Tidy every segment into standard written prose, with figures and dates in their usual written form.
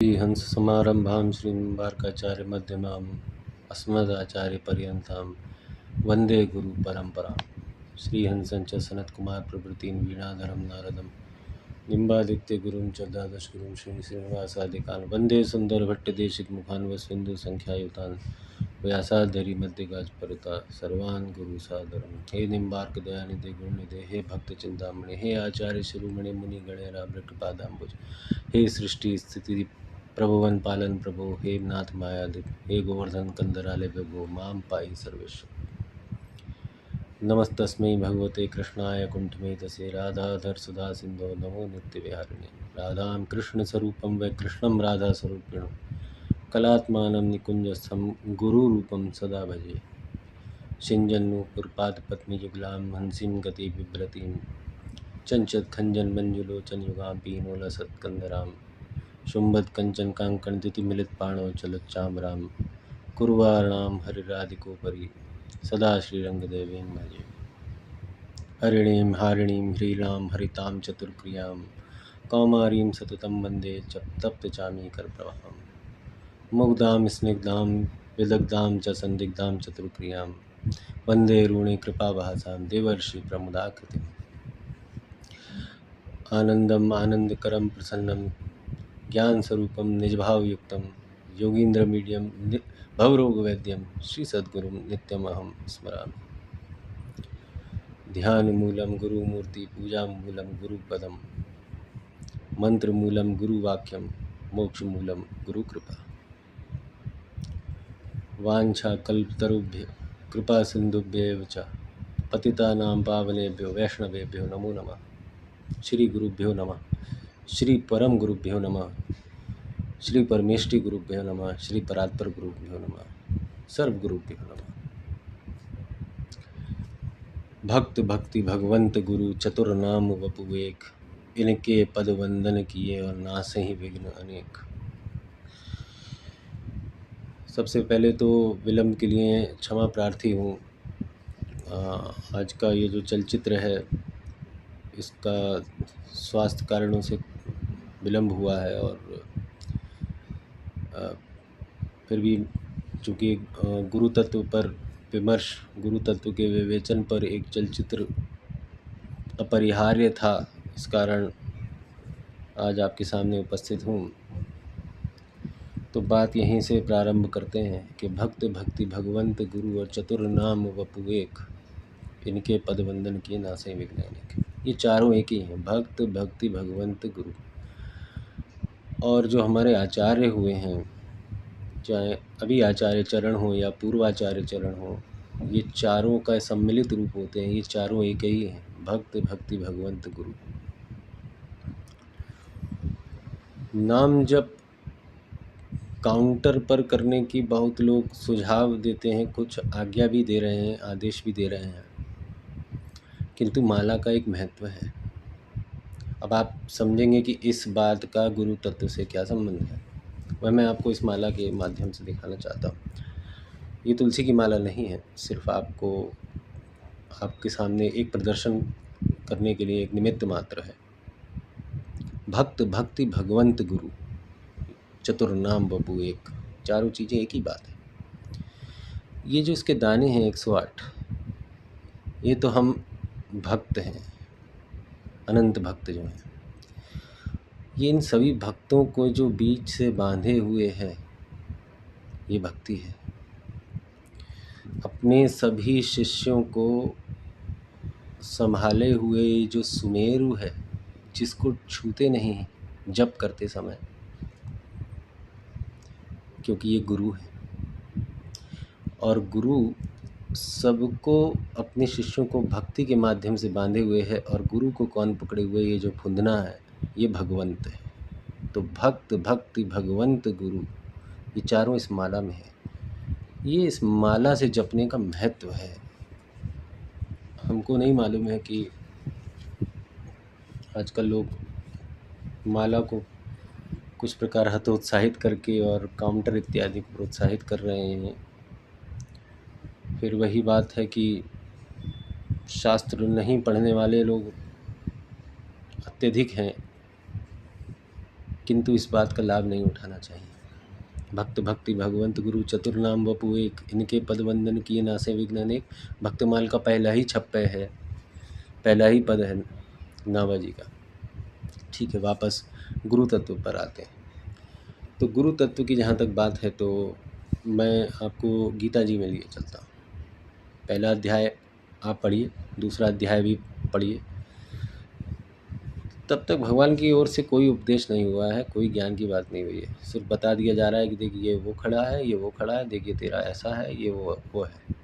श्रीहंस समारंभां श्रीनिम्बार्काचार्य मध्यमाम् अस्मदाचार्यपर्यन्तां वन्दे गुरुपरम्परां। श्रीहंसं च सनत्कुमार प्रभृतीन् वीणाधरं नारदं निम्बादित्यगुरुं च द्वादशगुरुं श्रीनिवासादिकान् वन्दे सुन्दरभट्टदेशिकमुखान् वस्विन्दुसङ्ख्यायुतान् व्यासाधरिमध्यगाजपरता सर्वान् गुरुसादरं। हे निम्बार्कदयानिधे गुरुनिधे हे भक्तचिन्तामणि हे आचार्य शिरोमणि मुनिगणेरावृतपादाम्बुज हे सृष्टि स्थिति प्रभुवन पालन प्रभो हे नाथ मायादेव हे गोवर्धन कंदराले विभो माम पाहि सर्वेश्वर। नमस्तस्मै भगवते कृष्णाय कुण्ठमेतसे राधाधर सुधा सिंधो नमो नित्य विहारिणे। राधां कृष्ण स्वरूपं वै कृष्णं राधा स्वरूपिणो कलात्मानं निकुञ्जस्थं गुरुरूपं सदा भजे। शिञ्जन्नूपुरपादपद्मयुगलां हंसीं गति बिभ्रतीं चञ्चत् खञ्जन मंजुलोचन युगां पीनो लसत्कन्दरां शुम्भत् कंचन कांकण दिति मिलित पाणो चलच्चाम्रां कुर्वाणां हरिराधिकोपरि सदा श्रीरंगदेवीं भजे। हरिणीं हारिणीं ह्रीलां हरितां चतुर्प्रियां कौमारीं सततं वन्दे तप्तचामी करप्रवहां मुग्धां स्निग्धां विदग्धां च संदिग्धां चतुर्प्रियां वन्दे ऋणे कृपावहासां देवर्षि प्रमुदाकृतिम्। आनंदम आनंदकरम प्रसन्नम ज्ञान स्वरूपम निजभावयुक्तम योगींद्रमीड्यम भवरोगवैद्यम श्री सद्गुरुम नित्यमहं स्मरामि। ध्यानमूलं गुरुमूर्ति पूजामूलं गुरुपदम मंत्रमूलं गुरुवाक्यम मोक्षमूलं गुरुकृपा। वाञ्छाकल्पतरुभ्य कृपा सिन्धुभ्येव च पतितानां पावनेभ्यो वैष्णवेभ्यो नमो नमः। श्री गुरुभ्यो नमः। श्री परम गुरुभ्यो नमः। श्री परमेष्टि गुरुभ्यो नमः। श्री परात्पर गुरुभ्यो नमः। सर्व गुरुभ्यो नमः। भक्त भक्ति भगवंत गुरु चतुर नाम वपुवेक इनके पद वंदन किए और नासहि विघ्न अनेक। सबसे पहले तो विलम्ब के लिए क्षमा प्रार्थी हूँ। आज का ये जो चलचित्र है इसका स्वास्थ्य कारणों से विलम्ब हुआ है और फिर भी चूँकि गुरु तत्व पर विमर्श गुरु तत्व के विवेचन पर एक चलचित्र अपरिहार्य था, इस कारण आज आपके सामने उपस्थित हूँ। तो बात यहीं से प्रारंभ करते हैं कि भक्त भक्ति भगवंत गुरु और चतुर नाम वपुवेक इनके पद वंदन किए नासे विघ्न अनेक। ये चारों एक ही हैं, भक्त भक्ति भगवंत गुरु। और जो हमारे आचार्य हुए हैं, चाहे अभी आचार्य चरण हो या पूर्वाचार्य चरण हो, ये चारों का सम्मिलित रूप होते हैं। ये चारों एक ही हैं, भक्त भक्ति भगवंत गुरु। नाम जप काउंटर पर करने की बहुत लोग सुझाव देते हैं, कुछ आज्ञा भी दे रहे हैं, आदेश भी दे रहे हैं, किंतु माला का एक महत्व है। अब आप समझेंगे कि इस बात का गुरु तत्व से क्या संबंध है, वह मैं आपको इस माला के माध्यम से दिखाना चाहता हूँ। ये तुलसी की माला नहीं है, सिर्फ आपको आपके सामने एक प्रदर्शन करने के लिए एक निमित्त मात्र है। भक्त भक्ति भगवंत गुरु चतुर नाम बपू एक, चारों चीज़ें एक ही बात है। ये जो इसके दाने हैं 108, ये तो हम भक्त हैं, अनंत भक्त जो हैं, ये इन सभी भक्तों को जो बीच से बांधे हुए है, ये भक्ति है। अपने सभी शिष्यों को संभाले हुए ये जो सुमेरु है, जिसको छूते नहीं जप करते समय, क्योंकि ये गुरु है। और गुरु सबको अपने शिष्यों को भक्ति के माध्यम से बांधे हुए है, और गुरु को कौन पकड़े हुए, ये जो फुंदना है, ये भगवंत है। तो भक्त भक्ति भगवंत गुरु, ये चारों इस माला में है। ये इस माला से जपने का महत्व है। हमको नहीं मालूम है कि आजकल लोग माला को कुछ प्रकार हतोत्साहित करके और काउंटर इत्यादि को प्रोत्साहित कर रहे हैं। फिर वही बात है कि शास्त्र नहीं पढ़ने वाले लोग अत्यधिक हैं किंतु इस बात का लाभ नहीं उठाना चाहिए। भक्त भक्ति भगवंत गुरु चतुर्नाम वपु एक, इनके पद वंदन किए नासे विघ्न अनेक। भक्तमाल का पहला ही छप्पे है, पहला ही पद है नाभाजी का। ठीक है, वापस गुरु तत्व पर आते हैं। तो गुरु तत्व की जहाँ तक बात है तो मैं आपको गीता जी में लिए चलता हूँ। पहला अध्याय आप पढ़िए, दूसरा अध्याय भी पढ़िए। तब तक भगवान की ओर से कोई उपदेश नहीं हुआ है, कोई ज्ञान की बात नहीं हुई है। सिर्फ बता दिया जा रहा है कि देखिए ये वो खड़ा है, ये वो खड़ा है, देखिए तेरा ऐसा है, ये वो है,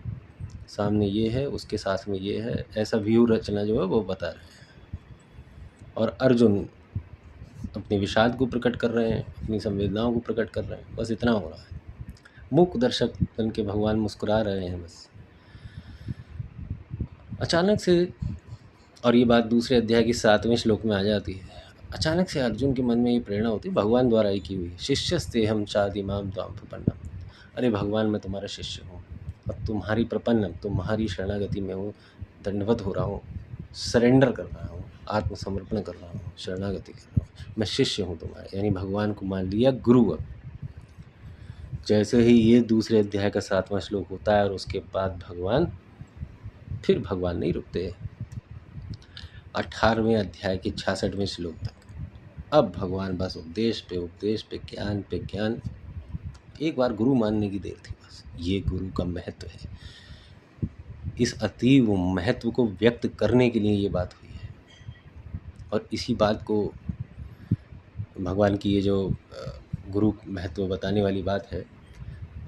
सामने ये है, उसके साथ में ये है, ऐसा व्यू रचना जो है वो बता रहे हैं। और अर्जुन अपने विषाद को प्रकट कर रहे हैं, अपनी संवेदनाओं को प्रकट कर रहे हैं, बस इतना हो रहा है। मूक दर्शक बन के भगवान मुस्कुरा रहे हैं बस। अचानक से, और ये बात दूसरे अध्याय के 7वें श्लोक में आ जाती है, अचानक से अर्जुन के मन में ये प्रेरणा होती है, भगवान द्वारा ही की हुई, शिष्यस्ते हम चादिमाम त्वाम प्रपन्नम। अरे भगवान, मैं तुम्हारा शिष्य हूँ और तुम्हारी प्रपन्नम, तुम्हारी शरणागति में हूँ, दंडवत हो रहा हूँ, सरेंडर कर रहा हूँ, आत्मसमर्पण कर रहा हूँ, शरणागति कर रहा हूँ, मैं शिष्य हूँ तुम्हारा। यानी भगवान को मान लिया गुरु। अब जैसे ही ये दूसरे अध्याय का 7वां श्लोक होता है और उसके बाद फिर भगवान नहीं रुकते। 18वें अध्याय के 66वें श्लोक तक अब भगवान बस उपदेश पे ज्ञान पे ज्ञान। एक बार गुरु मानने की देर थी बस। ये गुरु का महत्व है। इस अतीव महत्व को व्यक्त करने के लिए ये बात हुई है। और इसी बात को भगवान की ये जो गुरु महत्व बताने वाली बात है,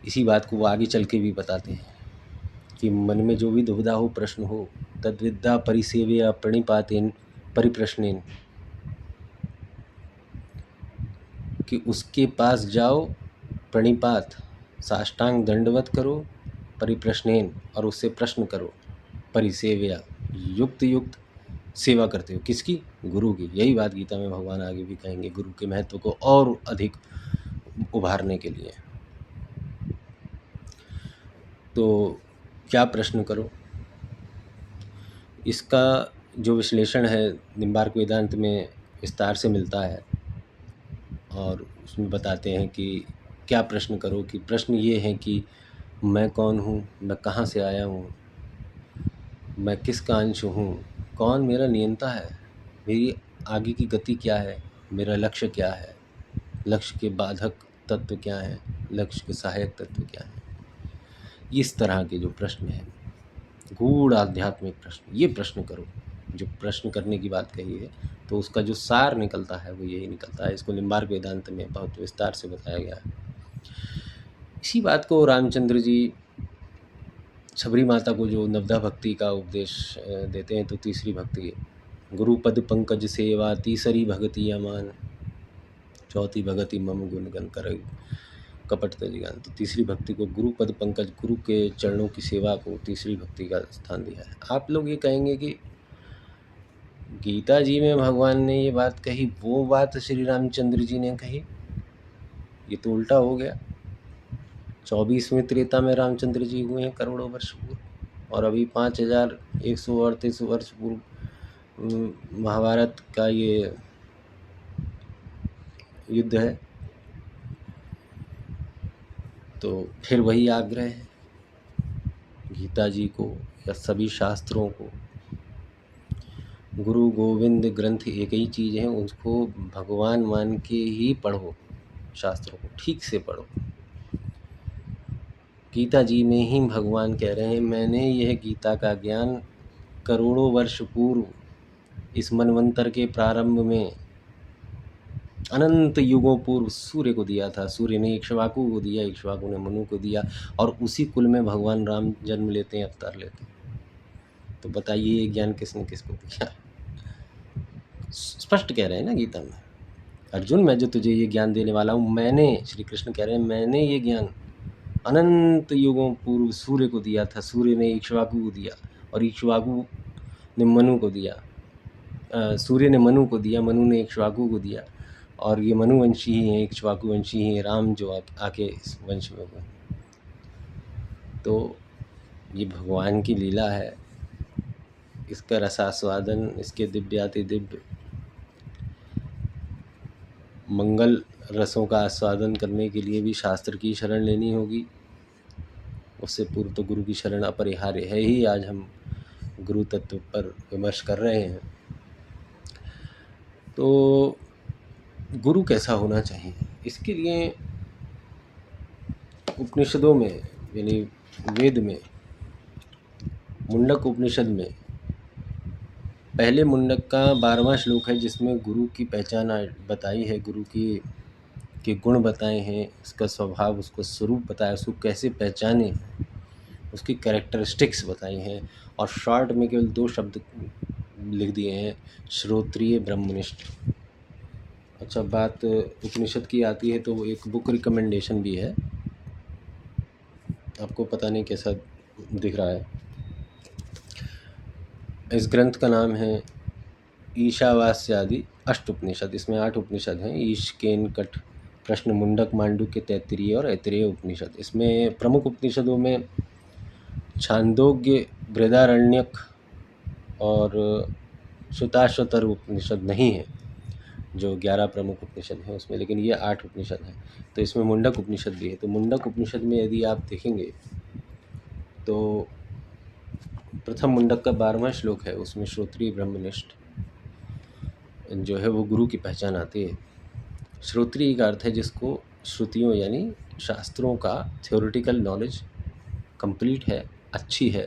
इसी बात को वो आगे चल के भी बताते हैं कि मन में जो भी दुविधा हो, प्रश्न हो, तद्विद्या परिसेव्या प्रणिपातेन परिप्रश्नेन, कि उसके पास जाओ, प्रणिपात साष्टांग दंडवत करो, परिप्रश्नेन और उससे प्रश्न करो, परिसेव्या युक्त युक्त सेवा करते हो। किसकी? गुरु की। यही बात गीता में भगवान आगे भी कहेंगे, गुरु के महत्व को और अधिक उभारने के लिए। तो क्या प्रश्न करो, इसका जो विश्लेषण है निम्बार्क वेदांत में विस्तार से मिलता है। और उसमें बताते हैं कि क्या प्रश्न करो, कि प्रश्न ये है कि मैं कौन हूँ, मैं कहाँ से आया हूँ, मैं किसका अंश हूँ, कौन मेरा नियंता है, मेरी आगे की गति क्या है, मेरा लक्ष्य क्या है, लक्ष्य के बाधक तत्व क्या हैं, लक्ष्य के सहायक तत्व क्या हैं। इस तरह के जो प्रश्न हैं, गूढ़ आध्यात्मिक प्रश्न, ये प्रश्न करो। जो प्रश्न करने की बात कही है तो उसका जो सार निकलता है वो यही निकलता है। इसको निम्बार्क वेदांत में बहुत विस्तार से बताया गया है। इसी बात को रामचंद्र जी शबरी माता को जो नवदा भक्ति का उपदेश देते हैं, तो तीसरी भक्ति गुरु पद पंकज सेवा, तीसरी भगति अमान, चौथी भगति मम गुण गण कर कपट तजिगान। तो तीसरी भक्ति को गुरु पद पंकज, गुरु के चरणों की सेवा को तीसरी भक्ति का स्थान दिया है। आप लोग ये कहेंगे कि गीता जी में भगवान ने ये बात कही, वो बात श्री रामचंद्र जी ने कही, ये तो उल्टा हो गया। 24वें त्रेता में रामचंद्र जी हुए हैं करोड़ों वर्ष पूर्व, और अभी 5138 वर्ष पूर्व महाभारत का ये युद्ध है। तो फिर वही आग्रह है गीता जी को या सभी शास्त्रों को, गुरु गोविंद ग्रंथ एक ही चीज़ है, उसको भगवान मान के ही पढ़ो, शास्त्रों को ठीक से पढ़ो। गीता जी में ही भगवान कह रहे हैं, मैंने यह गीता का ज्ञान करोड़ों वर्ष पूर्व इस मनवंतर के प्रारंभ में अनंत युगों पूर्व सूर्य को दिया था। सूर्य ने इक्ष्वाकु को दिया, इक्ष्वाकु ने मनु को दिया, और उसी कुल में भगवान राम जन्म लेते हैं, अवतार लेते हैं। तो बताइए ये ज्ञान किसने किसको दिया? स्पष्ट कह रहे हैं ना गीता में, अर्जुन मैं जो तुझे ये ज्ञान देने वाला हूँ, मैंने, श्री कृष्ण कह रहे हैं, मैंने ये ज्ञान अनंत युगों पूर्व सूर्य को दिया था। सूर्य ने इक्ष्वाकु को दिया और इक्ष्वाकु ने मनु को दिया, सूर्य ने मनु को दिया, मनु ने इक्ष्वाकु को दिया, और ये मनुवंशी ही हैं, इक्ष्वाकु वंशी ही हैं राम जो आके इस वंश में हुए। तो ये भगवान की लीला है, इसका रसास्वादन, इसके दिव्याति दिव्य मंगल रसों का आस्वादन करने के लिए भी शास्त्र की शरण लेनी होगी। उससे पूर्व तो गुरु की शरण अपरिहार्य है ही। आज हम गुरु तत्व पर विमर्श कर रहे हैं। तो गुरु कैसा होना चाहिए, इसके लिए उपनिषदों में, यानी वेद में, मुंडक उपनिषद में पहले मुंडक का 12वां श्लोक है, जिसमें गुरु की पहचान बताई है, गुरु की के गुण बताए हैं, उसका स्वभाव, उसका स्वरूप बताया, उसको कैसे पहचाने, उसकी कैरेक्टरिस्टिक्स बताई हैं। और शॉर्ट में केवल 2 शब्द लिख दिए हैं, श्रोत्रिय ब्रह्मनिष्ठ। अच्छा, बात उपनिषद की आती है तो एक बुक रिकमेंडेशन भी है, आपको पता नहीं कैसा दिख रहा है। इस ग्रंथ का नाम है ईशावास्यादि अष्टोपनिषद। इसमें 8 उपनिषद हैं, ईश, केन, कठ, प्रश्न, मुंडक, मांडुक्य, तैत्तिरीय और ऐतरेय उपनिषद। इसमें प्रमुख उपनिषदों में छांदोग्य, बृहदारण्यक और श्वेताश्वतर उपनिषद नहीं है, जो 11 प्रमुख उपनिषद हैं उसमें, लेकिन ये 8 उपनिषद हैं। तो इसमें मुंडक उपनिषद भी है। तो मुंडक उपनिषद में यदि आप देखेंगे तो प्रथम मुंडक का 12वां श्लोक है, उसमें श्रोत्रिय ब्रह्मनिष्ठ जो है वो गुरु की पहचान आती है। श्रोत्रिय का अर्थ है जिसको श्रुतियों यानी शास्त्रों का थ्योरेटिकल नॉलेज कंप्लीट है, अच्छी है,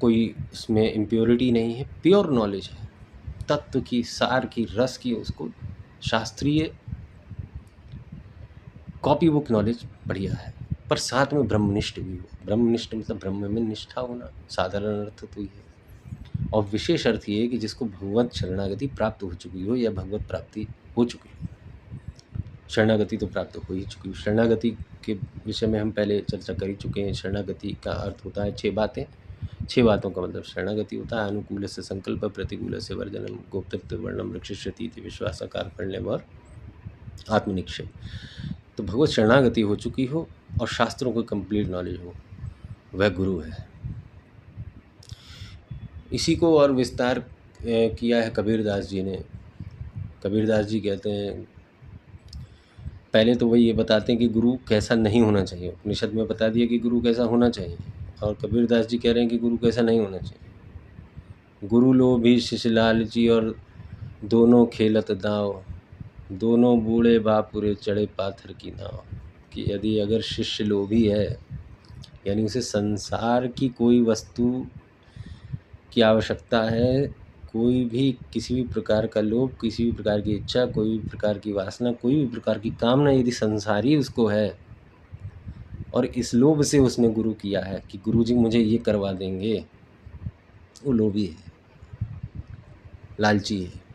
कोई उसमें इम्प्योरिटी नहीं है, प्योर नॉलेज है, तत्व की, सार की, रस की, उसको शास्त्रीय कॉपी बुक नॉलेज बढ़िया है, पर साथ में ब्रह्मनिष्ठ भी हो। ब्रह्मनिष्ठ मतलब ब्रह्म में निष्ठा होना, साधारण अर्थ तो ये है। और विशेष अर्थ ये है कि जिसको भगवत शरणागति प्राप्त हो चुकी हो या भगवत प्राप्ति हो चुकी हो। शरणागति तो प्राप्त हो ही चुकी हो। शरणागति के विषय में हम पहले चर्चा कर ही चुके हैं। शरणागति का अर्थ होता है 6 बातें। 6 बातों का मतलब शरणागति होता है: अनुकूल से संकल्प, प्रतिकूल से वर्जनम, गोप्तत्व वर्णम, रक्षिष्यति विश्वासाकार परिणय और आत्मनिक्षेप। तो भगवत शरणागति हो चुकी हो और शास्त्रों को कंप्लीट नॉलेज हो, वह गुरु है। इसी को और विस्तार किया है कबीरदास जी ने। कबीरदास जी कहते हैं, पहले तो वही ये बताते हैं कि गुरु कैसा नहीं होना चाहिए। उपनिषद में बता दिया कि गुरु कैसा होना चाहिए, और कबीरदास जी कह रहे हैं कि गुरु कैसा नहीं होना चाहिए। गुरु लोभी शिष्य लालची और दोनों खेलत दाव, दोनों बूढ़े बापुरे चढ़े पाथर की नाव। कि यदि अगर शिष्य लोभी है, यानी उसे संसार की कोई वस्तु की आवश्यकता है, कोई भी किसी भी प्रकार का लोभ, किसी भी प्रकार की इच्छा, कोई भी प्रकार की वासना, कोई भी प्रकार की कामना यदि संसारी उसको है, और इस लोभ से उसने गुरु किया है कि गुरुजी मुझे ये करवा देंगे, वो लोभी है, लालची है।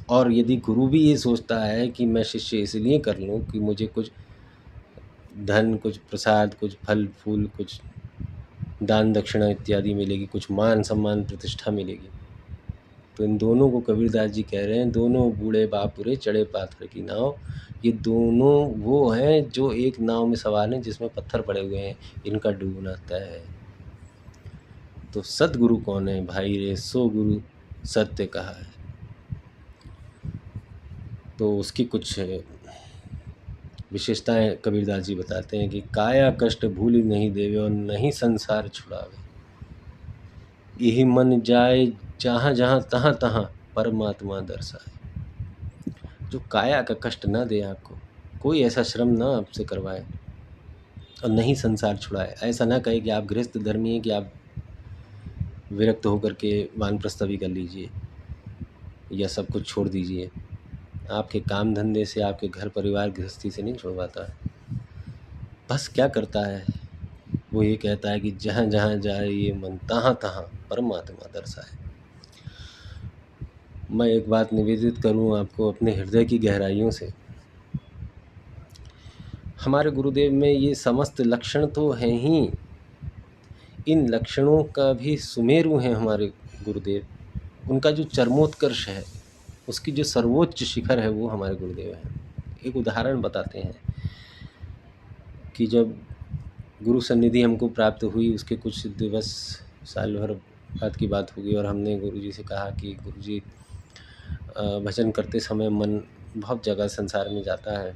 और यदि गुरु भी ये सोचता है कि मैं शिष्य इसलिए कर लूँ कि मुझे कुछ धन, कुछ प्रसाद, कुछ फल फूल, कुछ दान दक्षिणा इत्यादि मिलेगी, कुछ मान सम्मान प्रतिष्ठा मिलेगी, तो इन दोनों को कबीरदास जी कह रहे हैं, दोनों बूढ़े बापुरे चढ़े पाथर की नाव। ये दोनों वो हैं जो एक नाव में सवार हैं जिसमें पत्थर पड़े हुए हैं, इनका डूबना तय है। तो सतगुरु कौन है भाई रे, सो गुरु सत्य कहा है। तो उसकी कुछ विशेषताएं कबीरदास जी बताते हैं कि काया कष्ट भूल नहीं देवे और नहीं संसार छुड़ावे, यही मन जाए जहाँ जहाँ तहाँ तहाँ परमात्मा दर्शाए। जो काया का कष्ट ना दे आपको, कोई ऐसा श्रम ना आपसे करवाए, और नहीं संसार छुड़ाए। ऐसा ना कहे कि आप गृहस्थ धर्मी हैं कि आप विरक्त होकर के वानप्रस्थी कर लीजिए या सब कुछ छोड़ दीजिए। आपके काम धंधे से, आपके घर परिवार गृहस्थी से नहीं छुड़वाता है। बस क्या करता है, वो ये कहता है कि जहाँ जहाँ जाए ये मन तहाँ तहाँ परमात्मा दर्शाए। मैं एक बात निवेदित करूँ आपको अपने हृदय की गहराइयों से। हमारे गुरुदेव में ये समस्त लक्षण तो हैं ही, इन लक्षणों का भी सुमेरु हैं हमारे गुरुदेव। उनका जो चरमोत्कर्ष है, उसकी जो सर्वोच्च शिखर है, वो हमारे गुरुदेव हैं। एक उदाहरण बताते हैं कि जब गुरु सन्निधि हमको प्राप्त हुई, उसके कुछ दिवस, साल भर बाद की बात होगी, और हमने गुरुजी से कहा कि गुरुजी भजन करते समय मन बहुत जगह संसार में जाता है।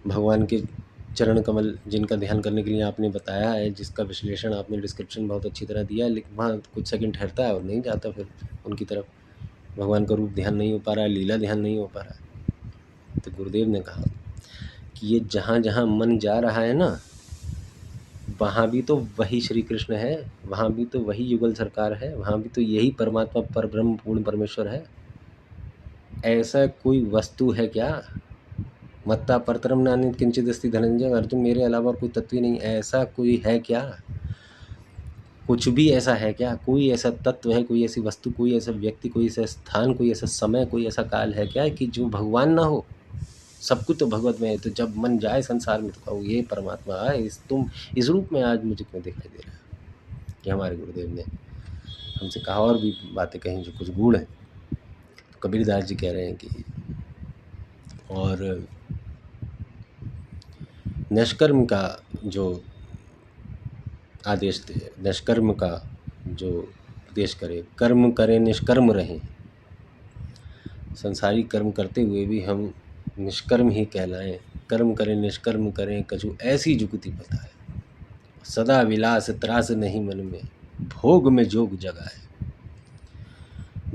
भगवान के चरण कमल जिनका ध्यान करने के लिए आपने बताया है, जिसका विश्लेषण आपने डिस्क्रिप्शन बहुत अच्छी तरह दिया है, लेकिन वहाँ कुछ सेकंड ठहरता है और नहीं जाता फिर उनकी तरफ। भगवान का रूप ध्यान नहीं हो पा रहा है, लीला ध्यान नहीं हो पा रहा है। तो गुरुदेव ने कहा कि ये जहाँ जहाँ मन जा रहा है ना, वहाँ भी तो वही श्री कृष्ण है, वहाँ भी तो वही युगल सरकार है, वहाँ भी तो यही परमात्मा परब्रह्म पूर्ण परमेश्वर है। ऐसा कोई वस्तु है क्या? मत्ता परतरम नान्यत् किंचित् अस्ति धनंजय, अर्जुन मेरे अलावा और कोई तत्व ही नहीं। ऐसा कोई है क्या? कुछ भी ऐसा है क्या? कोई ऐसा तत्व है, कोई ऐसी वस्तु, कोई ऐसा व्यक्ति, कोई ऐसा स्थान, कोई ऐसा समय, कोई ऐसा काल है क्या कि जो भगवान ना हो? सब कुछ तो भगवत में है। तो जब मन जाए संसार में तो कहो ये परमात्मा है, तुम इस रूप में आज मुझे क्यों दिखाई दे रहा है? कि हमारे गुरुदेव ने हमसे कहा और भी बातें कहीं जो कुछ गूढ़ हैं। तो कबीरदास जी कह रहे हैं कि और निष्कर्म का जो आदेश दे, निष्कर्म का जो उपदेश करे, कर्म करें निष्कर्म रहें। संसारी कर्म करते हुए भी हम निष्कर्म ही कहलाएं। कर्म करें निष्कर्म करें, कछु ऐसी जुगति बताए। सदा विलास त्रास नहीं मन में, भोग में जोग जगाए।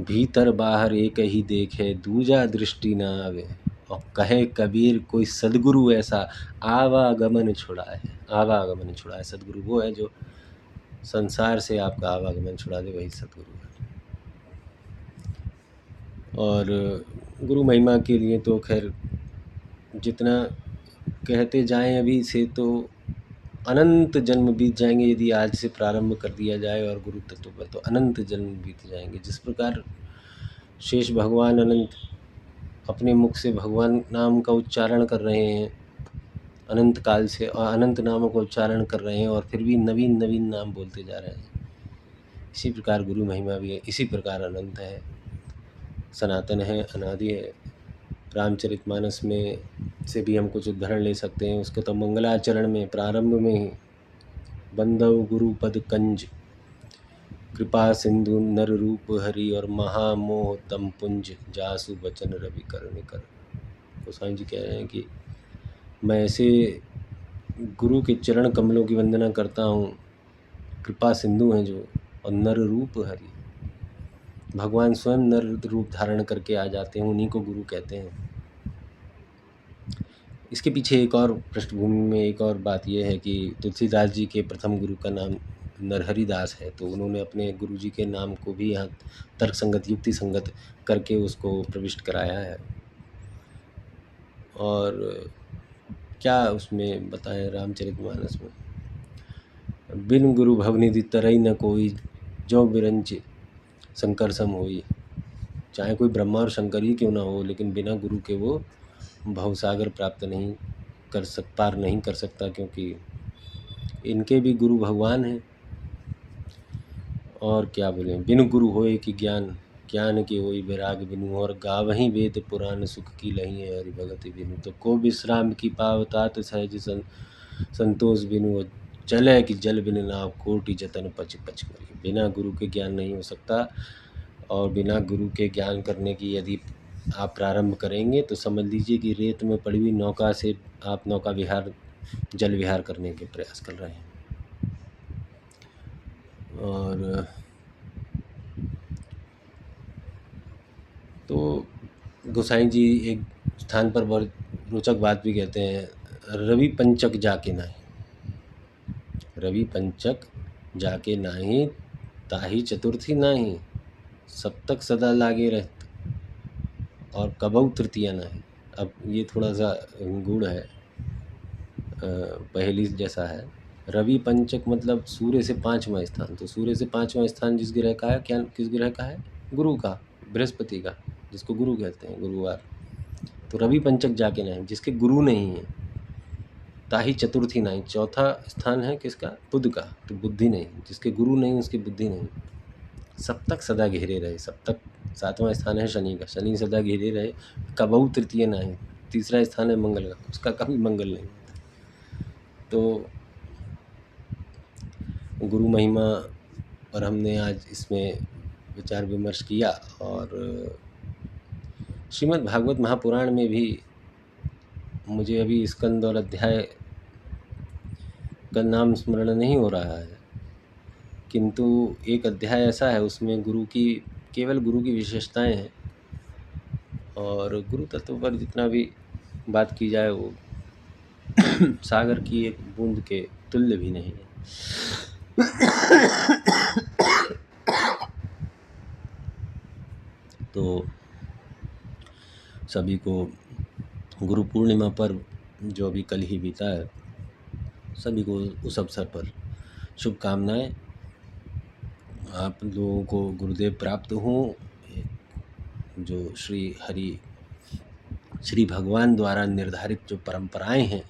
भीतर बाहर एक ही देखे, दूजा दृष्टि न आवे। और कहे कबीर कोई सदगुरु ऐसा, आवागमन छुड़ाए। आवागमन छुड़ाए, सदगुरु वो है जो संसार से आपका आवागमन छुड़ा दे, वही सदगुरु है। और गुरु महिमा के लिए तो खैर जितना कहते जाएं अभी से तो अनंत जन्म बीत जाएंगे, यदि आज से प्रारंभ कर दिया जाए और गुरु तत्व पर, तो अनंत जन्म बीत जाएंगे। जिस प्रकार शेष भगवान अनंत अपने मुख से भगवान नाम का उच्चारण कर रहे हैं अनंत काल से, और अनंत नामों का उच्चारण कर रहे हैं और फिर भी नवीन नवीन नाम बोलते जा रहे हैं, इसी प्रकार गुरु महिमा भी है, इसी प्रकार अनंत है, सनातन है, अनादि है। रामचरितमानस में से भी हम कुछ उदाहरण ले सकते हैं। उसके तो मंगलाचरण में प्रारंभ में ही बंदव गुरुपद कंज, कृपा सिंधु नर रूप हरि, और महामोह तम पुंज, जासु बचन रवि कर निकर। गोसाई जी कह रहे हैं कि मैं ऐसे गुरु के चरण कमलों की वंदना करता हूँ, कृपा सिंधु हैं जो, और नर रूप हरि, भगवान स्वयं नर रूप धारण करके आ जाते हैं, उन्हीं को गुरु कहते हैं। इसके पीछे एक और पृष्ठभूमि में एक और बात यह है कि तुलसीदास जी के प्रथम गुरु का नाम नरहरि दास है, तो उन्होंने अपने गुरु जी के नाम को भी यहाँ तर्क संगत युक्ति संगत करके उसको प्रविष्ट कराया है। और क्या उसमें बताएं रामचरितमानस में, बिन गुरु भवनिधि तरई न कोई, जो बिरंच शंकर सम होई। चाहे कोई ब्रह्मा और शंकर ही क्यों ना हो, लेकिन बिना गुरु के वो भवसागर प्राप्त नहीं पार नहीं कर सकता, क्योंकि इनके भी गुरु भगवान हैं। और क्या बोलें, बिनु गुरु होए कि ज्ञान, ज्ञान के होई वैराग बिनु, और गावहीं वेद पुराण सुख की लही है हरि भगति बिनु। तो को विश्राम की पावतात सहज संतोष बिनु, चले कि जल बिन नाव कोटि जतन पच पच मरी। बिना गुरु के ज्ञान नहीं हो सकता, और बिना गुरु के ज्ञान करने की यदि आप प्रारंभ करेंगे तो समझ लीजिए कि रेत में पड़ी हुई नौका से आप नौका विहार, जल विहार करने के प्रयास कर रहे हैं। और तो गोसाई जी एक स्थान पर बहुत रोचक बात भी कहते हैं, रवि पंचक जाके नाहीं, रवि पंचक जाके नाहीं, ताही चतुर्थी नाही, सप्तक सदा लागे रहत, और कबहु तृतीया नाही। अब ये थोड़ा सा गूढ़ है, पहेली जैसा है। रवि पंचक मतलब सूर्य से 5वां स्थान, तो सूर्य से 5वां स्थान जिस ग्रह का है, क्या किस ग्रह का है? गुरु का, बृहस्पति का, जिसको गुरु कहते हैं, गुरुवार। तो रवि पंचक जाके नहीं, जिसके गुरु नहीं है, ताही चतुर्थी नहीं, चौथा स्थान है किसका? बुध का, तो बुद्धि नहीं, जिसके गुरु नहीं उसकी बुद्धि नहीं। सप्तक सदा घेरे रहे, सप्तक 7वां स्थान है शनि का, शनि सदा घेरे रहे, कबहु तृतीय नहीं, तीसरा स्थान है मंगल का, उसका कभी मंगल नहीं। तो गुरु महिमा और हमने आज इसमें विचार विमर्श किया, और श्रीमद् भागवत महापुराण में भी मुझे अभी स्कंद और अध्याय का नाम स्मरण नहीं हो रहा है, किंतु एक अध्याय ऐसा है उसमें केवल गुरु की विशेषताएं हैं, और गुरु तत्व पर जितना भी बात की जाए वो सागर की एक बूंद के तुल्य भी नहीं है। तो सभी को गुरु पूर्णिमा पर जो अभी कल ही बीता है, सभी को उस अवसर पर शुभकामनाएं। आप लोगों को गुरुदेव प्राप्त हों, जो श्री भगवान द्वारा निर्धारित जो परंपराएं हैं,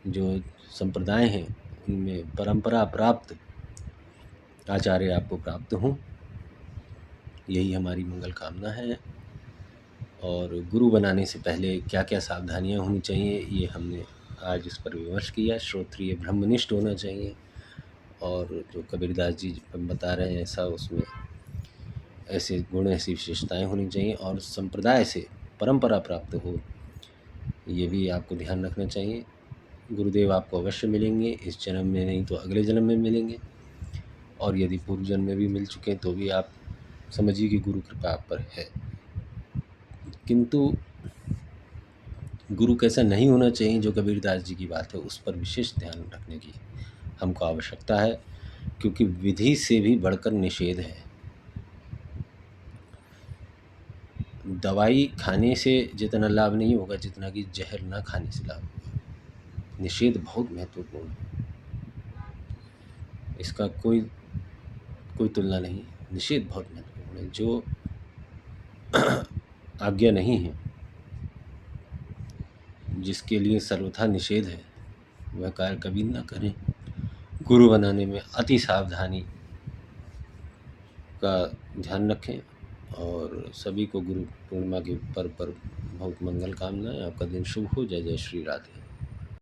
जो संप्रदाय हैं, उनमें परंपरा प्राप्त आचार्य आपको प्राप्त हों, यही हमारी मंगल कामना है। और गुरु बनाने से पहले क्या क्या सावधानियां होनी चाहिए, ये हमने आज इस पर विमर्श किया। श्रोत्रिय ब्रह्मनिष्ठ होना चाहिए, और जो कबीरदास जी बता रहे हैं ऐसा, उसमें ऐसे गुण, ऐसी विशेषताएं होनी चाहिए, और संप्रदाय से परंपरा प्राप्त हो, ये भी आपको ध्यान रखना चाहिए। गुरुदेव आपको अवश्य मिलेंगे, इस जन्म में नहीं तो अगले जन्म में मिलेंगे, और यदि पूर्व जन्म में भी मिल चुके हैं तो भी आप समझिए कि गुरु कृपा आप पर है। किंतु गुरु कैसा नहीं होना चाहिए, जो कबीरदास जी की बात है, उस पर विशेष ध्यान रखने की हमको आवश्यकता है, क्योंकि विधि से भी बढ़कर निषेध है। दवाई खाने से जितना लाभ नहीं होगा जितना कि जहर ना खाने से लाभ होगा। निषेध बहुत महत्वपूर्ण है, इसका कोई तुलना नहीं। निषेध बहुत महत्वपूर्ण है। जो आज्ञा नहीं है, जिसके लिए सर्वथा निषेध है, वह कार्य कभी ना करें। गुरु बनाने में अति सावधानी का ध्यान रखें, और सभी को गुरु पूर्णिमा के पर्व पर बहुत मंगल कामनाएं। आपका दिन शुभ हो। जय जय श्री राधे।